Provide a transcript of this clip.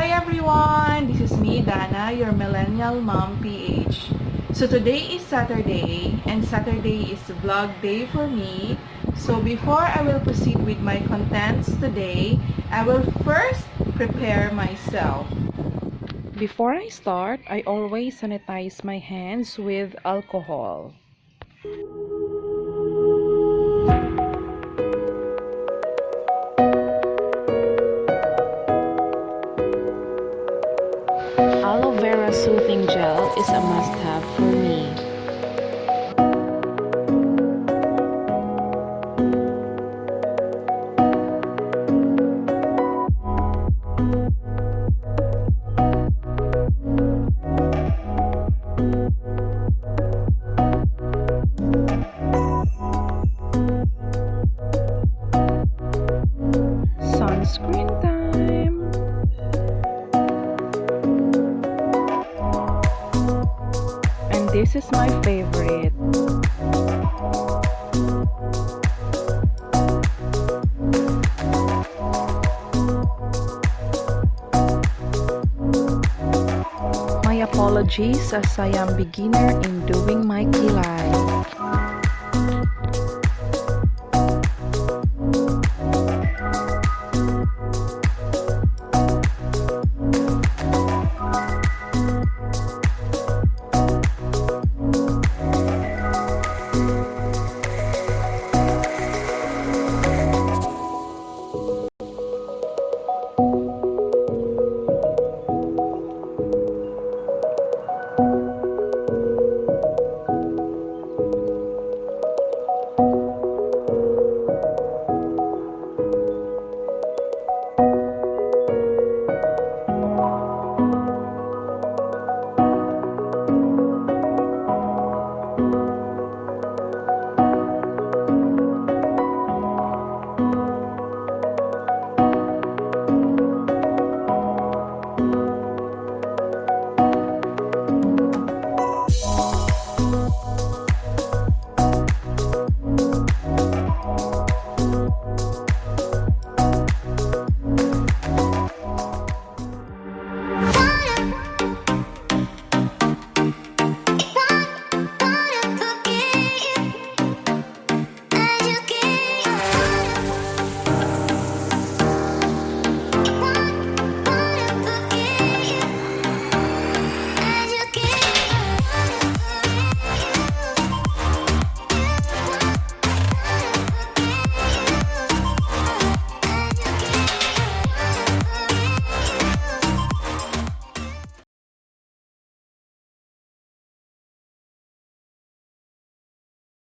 Hi everyone! This is me, Dana, your Millennial Mom PH. So today is Saturday, and Saturday is vlog day for me. So before I will proceed with my contents today, I will first prepare myself. Before I start, I always sanitize my hands with alcohol. Aloe vera soothing gel is a must-have for me. Sunscreen time! And this is my favorite. My apologies as I am beginner in doing my kilay.